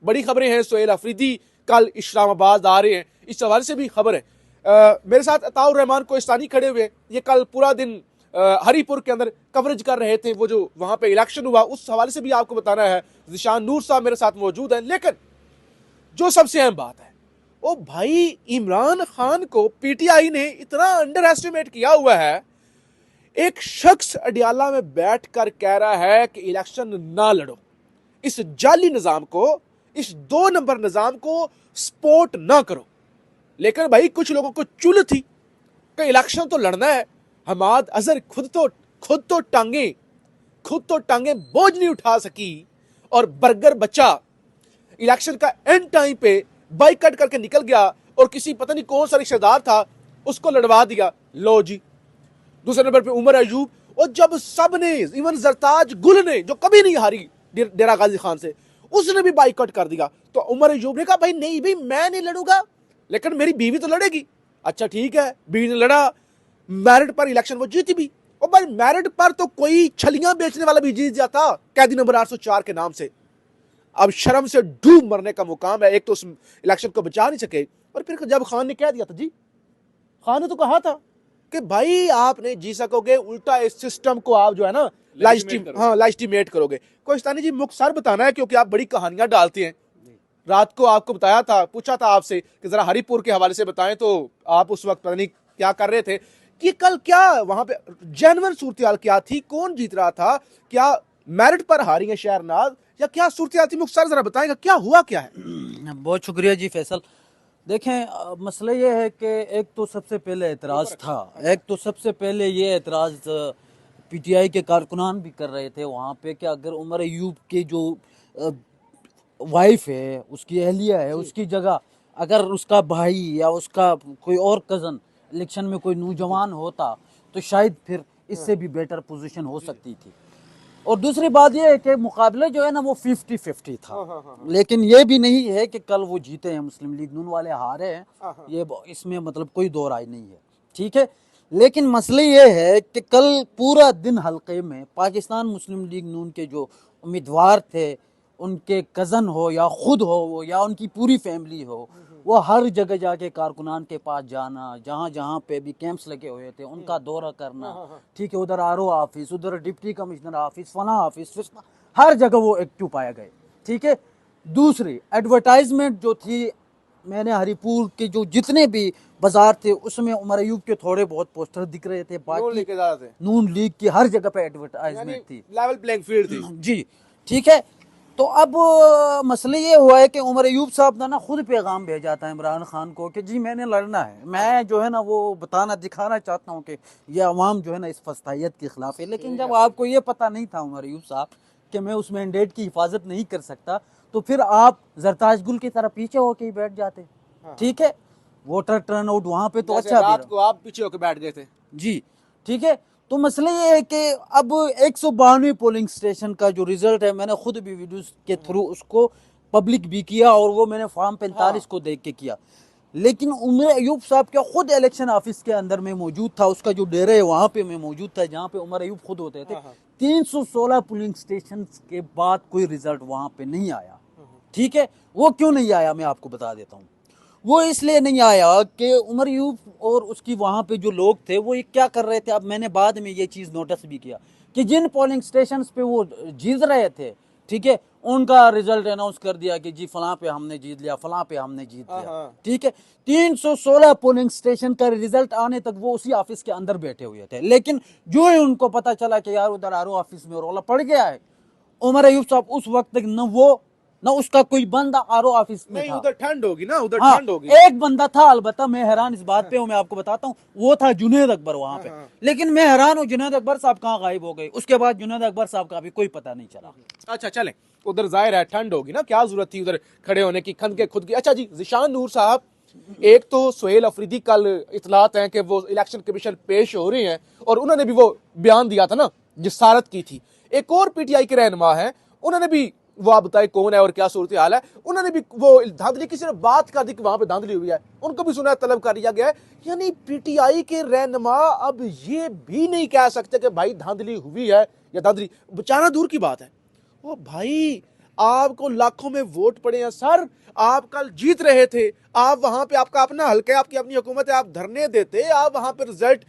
बड़ी खबरें हैं। सुहेल अफरीदी कल इस्लामाबाद आ रहे हैं, इस हवाले से भी खबर है। मेरे साथ अताउर रहमान कोहिस्तानी खड़े हुए, ये कल पूरा दिन हरीपुर के अंदर कवरेज कर रहे थे, वो जो वहां पे इलेक्शन हुआ उस हवाले से भी आपको बताना है। ज़ीशान नूर साहब मेरे साथ मौजूद हैं। लेकिन जो सबसे अहम बात है, ओ भाई, इमरान खान को पीटीआई ने इतना अंडर एस्टिमेट किया हुआ है। एक शख्स अडियाला में बैठकर कह रहा है कि इलेक्शन ना लड़ो, इस जाली निजाम को, इस 2 नंबर निजाम को सपोर्ट ना करो। लेकिन भाई कुछ लोगों को चुल थी कि इलेक्शन तो लड़ना है। हमाद अजहर खुद तो टांगे बोझ नहीं उठा सकी, और बर्गर बच्चा इलेक्शन का एंड टाइम पे बाइकआउट करके निकल गया और किसी पता नहीं कौन सा रिश्तेदार था उसको लड़वा दिया। लो जी। दूसरे नंबर पे उमर अयूब, और जब सब ने, इवन जरताज गुल ने जो कभी नहीं हारी डेरा गाजी खान से, उसने भी बाइकआउट कर दिया। तो उमर अयूब ने कहा भाई नहीं भाई मैं नहीं लड़ूंगा, लेकिन मेरी बीवी तो लड़ेगी। अच्छा ठीक है, बीवी ने लड़ा, मैरिट पर इलेक्शन वो जीती भी। और भाई मैरिट पर तो कोई छलियां बेचने वाला भी जीत जाता कैदी नंबर 804 के नाम से। अब शर्म से डूब मरने का मुकाम है। एक तो उस इलेक्शन को बचा नहीं सके, और फिर जब खान ने कह दिया था, जी खान ने तो कहा था कि भाई आप नहीं जी सकोगे, उल्टा इस सिस्टम को आप जो है ना लाइस्टिमेट करोगे। कोहिस्तानी जी मुख्तसर बताना है, क्योंकि आप बड़ी कहानियां डालते हैं। रात को आपको बताया था, पूछा था आपसे कि जरा हरीपुर के हवाले से बताएं, तो आप उस वक्त पता नहीं क्या कर रहे थे कि कल क्या वहां पे जेन्युइन सूरत क्या थी, कौन जीत रहा था, क्या मेरिट पर हारी है शहरनाज, या क्या सूरत थी? मुख्तसर जरा बताएगा क्या हुआ क्या है। बहुत शुक्रिया जी फैसल। देखें, मसला ये है कि एक तो सबसे पहले एतराज़ था, एक तो सबसे पहले ये एतराज़ पीटीआई के कारकुनान भी कर रहे थे वहाँ पे कि अगर उमर अयूब की जो वाइफ है, उसकी अहलिया है, उसकी जगह अगर उसका भाई या उसका कोई और कज़न इलेक्शन में कोई नौजवान होता तो शायद फिर इससे भी बेटर पोजीशन हो सकती थी। और दूसरी बात यह है कि मुकाबला जो है ना वो 50-50 था। लेकिन ये भी नहीं है कि कल वो जीते हैं, मुस्लिम लीग नून वाले हारे हैं, ये इसमें मतलब कोई दो राय नहीं है, ठीक है। लेकिन मसला ये है कि कल पूरा दिन हल्के में पाकिस्तान मुस्लिम लीग नून के जो उम्मीदवार थे, उनके कज़न हो या खुद हो या उनकी पूरी फैमिली हो, वो हर जगह जाके कारकुनान के पास जाना, जहाँ जहाँ पे भी कैंप्स लगे हुए थे उनका दौरा करना, ठीक है, उधर आरओ ऑफिस, उधर डिप्टी कमिश्नर ऑफिस, फला ऑफिस, हर जगह वो एक्टिव पाया गए, ठीक है। दूसरी एडवर्टाइजमेंट जो थी, मैंने हरीपुर के जो जितने भी बाजार थे उसमें उमर अयूब के थोड़े बहुत पोस्टर दिख रहे थे, बाकी नून लीग की हर जगह पे एडवर्टाइजमेंट थी, लेवल प्लेइंग फील्ड थी जी, ठीक है। तो अब मसले ये हुआ है कि उमर अयूब साहब ने ना खुद पैगाम भेजा था इमरान खान को कि जी मैंने लड़ना है, मैं जो है ना वो बताना दिखाना चाहता हूँ कि ये अवाम जो है ना इस फस्तायत के खिलाफ है। लेकिन जब आपको ये पता नहीं था उमर अयूब साहब कि मैं उस मैंडेट की हिफाजत नहीं कर सकता, तो फिर आप जरताज गुल की तरह पीछे होके ही बैठ जाते, ठीक है। वोटर टर्न आउट वहाँ पे तो अच्छा, रात को आप पीछे होकर बैठ गए थे, जी, ठीक है। तो मसला ये है कि अब 192 पोलिंग स्टेशन का जो रिजल्ट है, मैंने खुद भी वीडियोस के थ्रू उसको पब्लिक भी किया, और वो मैंने फॉर्म 45 को देख के किया। लेकिन उमर अयूब साहब का खुद इलेक्शन ऑफिस के अंदर में मौजूद था, उसका जो डेरा है वहाँ पे मैं मौजूद था जहाँ पे उमर अयूब खुद होते थे। 316 पोलिंग स्टेशन के बाद कोई रिजल्ट वहाँ पे नहीं आया, ठीक है। वो क्यों नहीं आया मैं आपको बता देता हूँ। वो इसलिए नहीं आया कि उमर अयूब और उसकी वहाँ पे जो लोग थे वो ये क्या कर रहे थे। अब मैंने बाद में ये चीज़ नोटिस भी किया कि जिन पोलिंग स्टेशन पे वो जीत रहे थे, ठीक है, उनका रिजल्ट अनाउंस कर दिया कि जी फलां पे हमने जीत लिया, फलां पे हमने जीत लिया, ठीक है। 316 पोलिंग स्टेशन का रिजल्ट आने तक वो उसी ऑफिस के अंदर बैठे हुए थे। लेकिन जो ही उनको पता चला कि यार उधर आरओ ऑफिस में रोला पड़ गया है, उमर अयूब साहब उस वक्त तक न वो ना उसका कोई बंदा आरओ ऑफिस में नहीं था। उधर ठंड होगी ना, उधर हाँ, ठंड होगी। एक बंदा था, अलबत्ता मैं हैरान इस बात पे हूँ, मैं आपको बताता हूँ, वो था जुनैद अकबर वहां पे। लेकिन मैं हैरान हूँ जुनैद अकबर साहब कहाँ गायब हो गए, उसके बाद जुनैद अकबर साहब का भी कोई पता नहीं चला। अच्छा चलें, उधर जाहिर है ठंड होगी ना, क्या जरूरत थी उधर खड़े होने की, खंद के खुद की। अच्छा जी, ज़ीशान नूर साहब, एक तो सुहेल अफरीदी कल इतलात हैं कि वो इलेक्शन कमीशन पेश हो रहे हैं, और उन्होंने भी वो बयान दिया था ना, जिसारत की थी। एक और पीटीआई के रहनुमा है, उन्होंने भी, वो आप बताए कौन है और क्या सूरत हाल है, उन्होंने भी वो धांधली, किसी ने बात कर दी कि वहां पे धांधली हुई है, उनको भी सुना तलब कर लिया गया है। यानी पीटीआई के रहनुमा अब ये भी नहीं कह सकते कि भाई धांधली हुई है या धांधली, बचाना दूर की बात है। ओ भाई, आपको लाखों में वोट पड़े हैं सर, आप कल जीत रहे थे, आप वहां पे आपका अपना हल्का है, आपकी अपनी हुकूमत है, आप धरने देते, आप वहां पे रिजल्ट,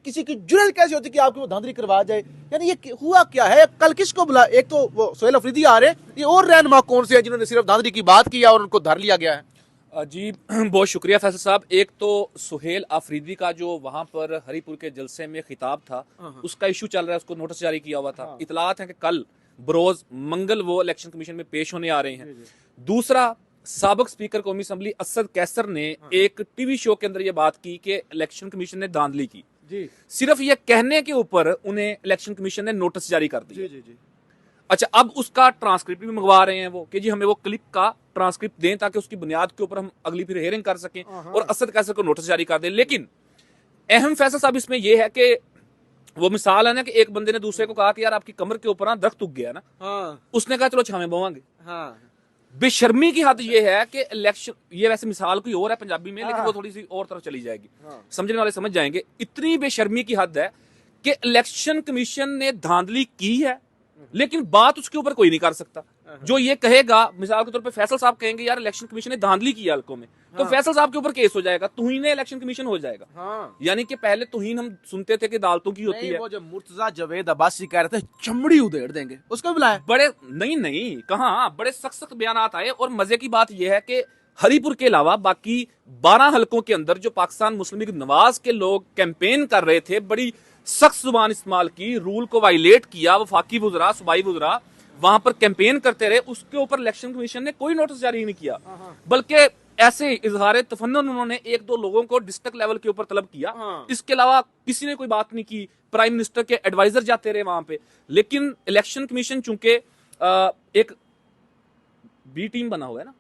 किसी की जुर्रत कैसे होती कि आपकी वो धांधली करवा जाए? यानी ये हुआ क्या है? कल किसको बुला, एक तो वो सोहेल अफरीदी आ रहे हैं, ये और रहनुमा कौन से हैं जिन्होंने सिर्फ धांधली की बात की और उनको धर लिया गया है? जी बहुत शुक्रिया फैसल साहब। एक तो सुहेल आफरीदी का जो वहां पर हरिपुर के जलसे में खिताब था, उसका इशू चल रहा है, उसको नोटिस जारी किया हुआ था। इतलात है कि कल बरोज मंगल वो इलेक्शन कमीशन में पेश होने आ रहे हैं। दूसरा, साबिक स्पीकर कौमी असम्बली असद कैसर ने एक टीवी शो के अंदर ये बात की कि इलेक्शन कमीशन ने धांधली की। जी सिर्फ ये कहने के ऊपर उन्हें इलेक्शन कमीशन ने नोटिस जारी कर दिया। जी जी। अच्छा, अब उसका ट्रांसक्रिप्ट भी मंगवा रहे हैं वो कि जी हमें वो क्लिप का ट्रांसक्रिप्ट दें ताकि उसकी बुनियाद के ऊपर हम अगली फिर हेयरिंग कर सकें और असद कैसर को नोटिस जारी कर दें। लेकिन अहम फैसला साहब इसमें यह है कि वो मिसाल है ना कि एक बंदे ने दूसरे को कहा कि यार आपकी कमर के ऊपर ना दरख्त उग गया ना, उसने कहा चलो छावे बोवांगे। बेशर्मी की हद ये है कि इलेक्शन, ये वैसे मिसाल कोई और है पंजाबी में, लेकिन वो थोड़ी सी और तरफ चली जाएगी, समझने वाले समझ जाएंगे। इतनी बेशर्मी की हद है कि इलेक्शन कमीशन ने धांधली की है, लेकिन बात उसके ऊपर कोई नहीं कर सकता। जो ये कहेगा, मिसाल के तौर पे फैसल साहब कहेंगे यार इलेक्शन कमीशन ने धांधली की हल्कों में, तो फैसल साहब के ऊपर केस हो जाएगा, तुहीन इलेक्शन कमीशन हो जाएगा। यानी कि पहले तुहीन हम सुनते थे कि अदालतों की होती है। वो जो मुर्तजा जवेद अब्बासी कह रहे थे चमड़ी उधेड़ देंगे, उसको भी बुलाया। बड़े नहीं कहाँ, बड़े सख्त बयानात आए। और मजे की बात यह है कि हरिपुर के अलावा बाकी 12 हलकों के अंदर जो पाकिस्तान मुस्लिम लीग नवाज के लोग कैंपेन कर रहे थे, बड़ी सख्त जुबान इस्तेमाल की, रूल को वायलेट किया, वफाकी वुजरा, सूबाई वुजरा वहां पर कैंपेन करते रहे, उसके ऊपर इलेक्शन कमीशन ने कोई नोटिस जारी नहीं किया। बल्कि ऐसे इजहार तफन्नुन उन्होंने एक दो लोगों को डिस्ट्रिक्ट लेवल के ऊपर तलब किया, इसके अलावा किसी ने कोई बात नहीं की। प्राइम मिनिस्टर के एडवाइजर जाते रहे वहां पे, लेकिन इलेक्शन कमीशन चूंकि एक बी टीम बना हुआ है ना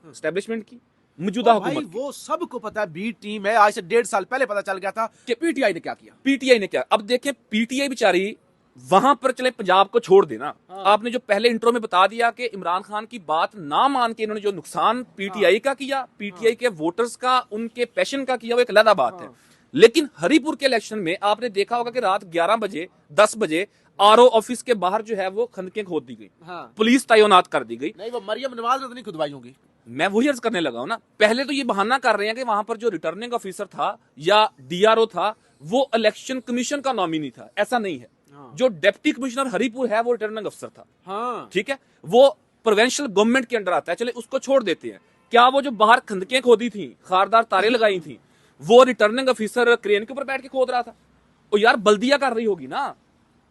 एस्टेब्लिशमेंट की, मौजूदा हुकूमत की। वो सबको पता है बी टीम है, आज से 1.5 साल पहले पता चल गया था कि पीटीआई ने क्या किया। पीटीआई ने क्या, अब देखें पीटीआई बेचारी वहां पर, चले पंजाब को छोड़ देना, आपने जो पहले इंट्रो में बता दिया कि इमरान खान की बात ना मान के इन्होंने जो नुकसान पीटीआई का किया, पीटीआई के वोटर्स का, उनके पैशन का किया, वो एक अलग बात है। लेकिन हरिपुर के इलेक्शन में आपने देखा होगा कि रात 11 बजे 10 बजे आरओ ऑफिस के बाहर जो है वो खंदकें खोद दी गई, पुलिस तैनात कर दी गई। नहीं, वो मरियम नवाज ने तो नहीं खुदवाई होंगी। मैं वही अर्ज करने लगा हूं ना, पहले तो ये बहाना कर रहे हैं कि वहां पर जो रिटर्निंग ऑफिसर था या डीआरओ था वो इलेक्शन कमीशन का नॉमिनी था, ऐसा नहीं है। जो डिप्टी कमिश्नर हरिपुर है वो रिटर्निंग अफसर था, ठीक है, वो प्रोविंशियल गवर्नमेंट के अंडर आता है, चले उसको छोड़ देते हैं। क्या वो जो बाहर खंदकें खोदी थी, खारदार तारे लगाई थी, वो रिटर्निंग ऑफिसर क्रेन के ऊपर बैठ के खोद रहा था? ओ यार, बल्दिया कर रही होगी ना,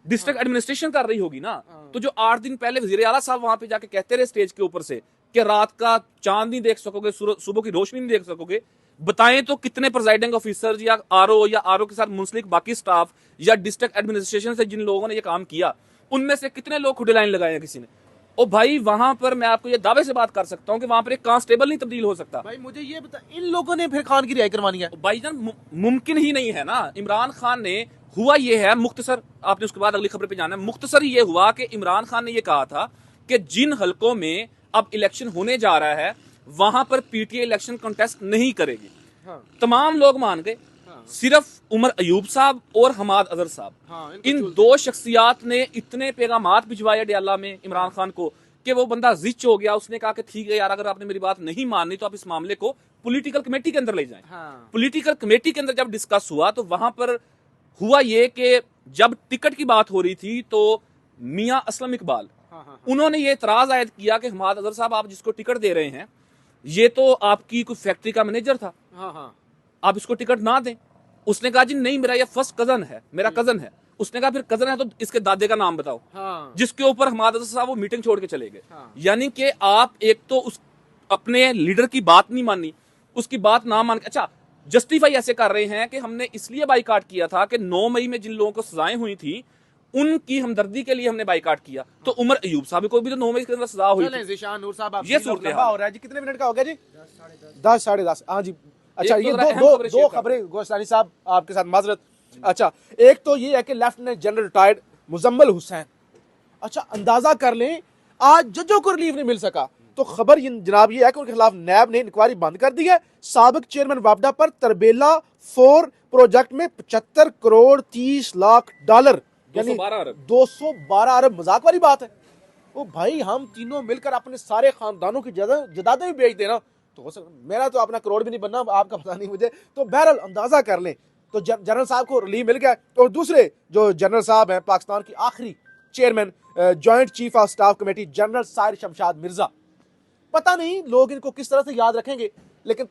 डिस्ट्रिक्ट एडमिनिस्ट्रेशन कर रही होगी ना। तो जो 8 दिन पहले वजीर आला साहब वहां पे जाके कहते रहे स्टेज के ऊपर से कि रात का चांद नहीं देख सकोगे, सुबह की रोशनी नहीं देख सकोगे, बताएं तो कितने प्रेसिडिंग ऑफिसर या आरओ के साथ मुंसलिक बाकी स्टाफ या डिस्ट्रिक्ट एडमिनिस्ट्रेशन से जिन लोगों ने ये काम किया, उनमें से कितने लोग खुदे लाइन लगाए हैं किसी ने? ओ भाई, वहां पर मैं आपको ये दावे से बात कर सकता हूं कि वहां पर एक कांस्टेबल नहीं तब्दील हो सकता। भाई मुझे ये बता, इन लोगों ने फिर खान की रिहाई करवानी है? भाईजान मुमकिन ही नहीं है ना। इमरान खान ने, हुआ ये है, मुख्तसर, आपने उसके बाद अगली खबर पे जाना है, मुख्तसर ये हुआ कि इमरान खान ने ये कहा था कि जिन हलकों में अब इलेक्शन होने जा रहा है वहां पर पीटीआई इलेक्शन कंटेस्ट नहीं करेगी। तमाम लोग मान गए, सिर्फ उमर अयूब साहब और हमाद अजहर साहब, इन दो शख्सियात ने इतने पैगामात भिजवाए डियाला में इमरान खान को कि वो बंदा जिच हो गया। उसने कहा कि ठीक है यार, अगर आपने मेरी बात नहीं माननी तो आप इस मामले को पॉलिटिकल कमेटी के अंदर ले जाएं। पॉलिटिकल कमेटी के अंदर जब डिस्कस हुआ तो वहां पर हुआ ये कि जब टिकट की बात हो रही थी तो मियां असलम इकबाल, उन्होंने ये इतराज आयद किया कि हमाद अजहर साहब, आप जिसको टिकट दे रहे हैं ये तो आपकी कोई फैक्ट्री का मैनेजर था, आप इसको टिकट ना दें। उसने कहा जी नहीं, मेरा ये फर्स्ट कजन है, मेरा कजन है। उसने कहा फिर कजन है तो इसके दादे का नाम बताओ, जिसके ऊपर हमाद अजहर साहब वो मीटिंग छोड़ के चले गए। यानी कि आप एक तो उस अपने लीडर की बात नहीं मानी, उसकी बात ना मान के, अच्छा जस्टिफाई ऐसे कर रहे हैं कि हमने इसलिए बाइकाट किया था कि 9 मई में जिन लोगों को सजाएं हुई थी उनकी हमदर्दी के लिए हमने बाइकाट किया। तो उमर अयूब साहब को भी तो 9 मई के अंदर सजा हुई थी। ज़ीशान नूर साहब, ये सूरत हो रहा है जी। कितने मिनट का हो गया जी? 10 साढ़े 10। हाँ जी। अच्छा, ये दो खबरें गोस्तानी साहब आपके साथ माजरत। अच्छा, एक तो ये है कि lieutenant general retired Muzammil Hussain, अच्छा अंदाजा कर लें, आज जजों को रिलीफ नहीं मिल सका। तो खबर जनाब ये है कि उनके खिलाफ नैब ने इंक्वायरी बंद कर दी है। साबिक चेयरमैन वापडा पर तरबेला 4 प्रोजेक्ट में 75 करोड़ 30 लाख डॉलर, यानी 212 अरब। मजाक वाली बात है। वो भाई हम तीनों मिलकर अपने सारे खानदानों की जदादें भी बेच देना तो हो सकता, मेरा तो अपना करोड़ भी नहीं बनना, आपका पता नहीं मुझे। तो बहरहाल अंदाजा कर लें, तो जनरल साहब को रिलीफ मिल गया। और दूसरे जो जनरल साहब हैं, पाकिस्तान की आखिरी chairman joint chief of staff committee general Sahir Shamshad Mirza, पता नहीं लोग इनको किस तरह से याद रखेंगे, लेकिन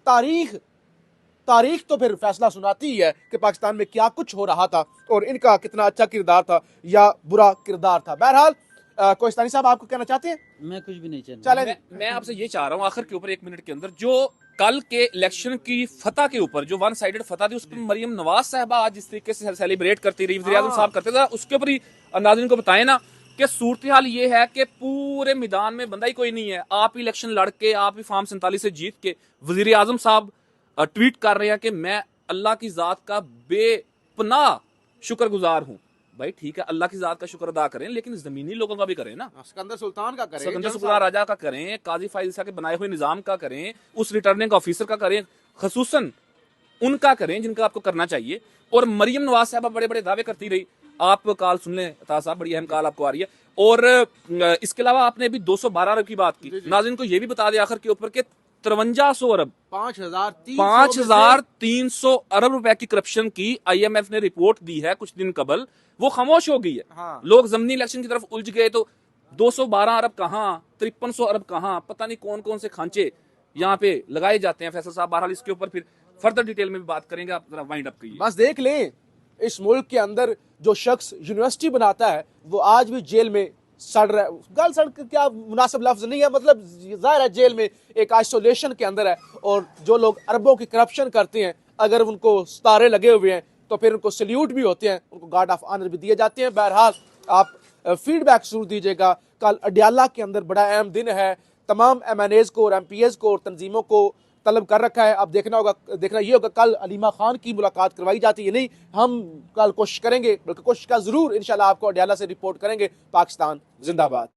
तारीख तो फिर फैसला सुनाती ही है कि पाकिस्तान में क्या कुछ हो रहा था और इनका कितना अच्छा किरदार था या बुरा किरदार था। बहरहाल कोहिस्तानी साहब आपको कहना चाहते हैं? मैं कुछ भी नहीं चाहता। चलें, मैं आपसे ये चाह रहा हूँ आखिर के ऊपर 1 मिनट के अंदर, जो कल के इलेक्शन की फतह के ऊपर जो वन साइडेड फतह थी, उस पर मरियम नवाज साहबा आज जिस तरीके से सेलिब्रेट करती रही, वज़ीर आज़म साहब करते थे, उसके ऊपर ही नाज़रीन को बताएं ना कि सूरत हाल ये है कि पूरे मैदान में बंदा ही कोई नहीं है। आप ही इलेक्शन लड़ के, आप ही फॉर्म 47 से जीत के वज़ीर आज़म साहब ट्वीट कर रहे हैं कि मैं अल्लाह की ज़ात का बेपनाह शुक्रगुजार हूँ। भाई ठीक है, अल्लाह की ज़ात का शुक्र अदा करें, लेकिन ज़मीनी लोगों का भी करें ना। सिकंदर सुल्तान का करें, सिकंदर सुल्तान राजा का करें, काजी फाइज के बनाए हुए निज़ाम का करें, उस रिटर्निंग ऑफिसर का करें, खसूसन उनका करें जिनका आपको करना चाहिए। और मरियम नवाज साहब बड़े बड़े दावे करती रही। आप कॉल सुन लें ताज साहब, बड़ी अहम कॉल आपको आ रही है। और इसके अलावा आपने अभी 212 अरब की बात की, नाज़रीन को ये भी बता दें आखिर के ऊपर के 5300 अरब 5300 अरब रुपए की करप्शन की IMF ने रिपोर्ट दी है कुछ दिन कबल, वो खामोश हो गई है। हाँ। लोग जमनी इलेक्शन की तरफ उलझ गए, तो 212 अरब कहाँ, 5300 अरब कहाँ, पता नहीं कौन कौन से खांचे यहाँ पे लगाए जाते हैं। फैसल साहब बहरहाल इसके ऊपर फिर फर्दर डिटेल में भी बात करेंगे, आप जरा वाइंड अप कीजिए। बस देख लें, इस मुल्क के अंदर जो शख्स यूनिवर्सिटी बनाता है वो आज भी जेल में सड़ रहा है। गल सड़ क्या मुनासिब लफ्ज नहीं है, मतलब जाहिर है जेल में एक आइसोलेशन के अंदर है। और जो लोग अरबों की करप्शन करते हैं, अगर उनको सितारे लगे हुए हैं तो फिर उनको सल्यूट भी होते हैं, उनको गार्ड ऑफ ऑनर भी दिए जाते हैं। बहरहाल आप फीडबैक जरूर दीजिएगा। कल अडियाला के अंदर बड़ा अहम दिन है, तमाम MNAs को और MPs को और तंजीमों को तलब कर रखा है। अब देखना ये होगा कल अलीमा खान की मुलाकात करवाई जाती है नहीं, हम कल कोशिश करेंगे, बल्कि कोशिश का जरूर इंशाल्लाह आपको अडियाला से रिपोर्ट करेंगे। पाकिस्तान जिंदाबाद।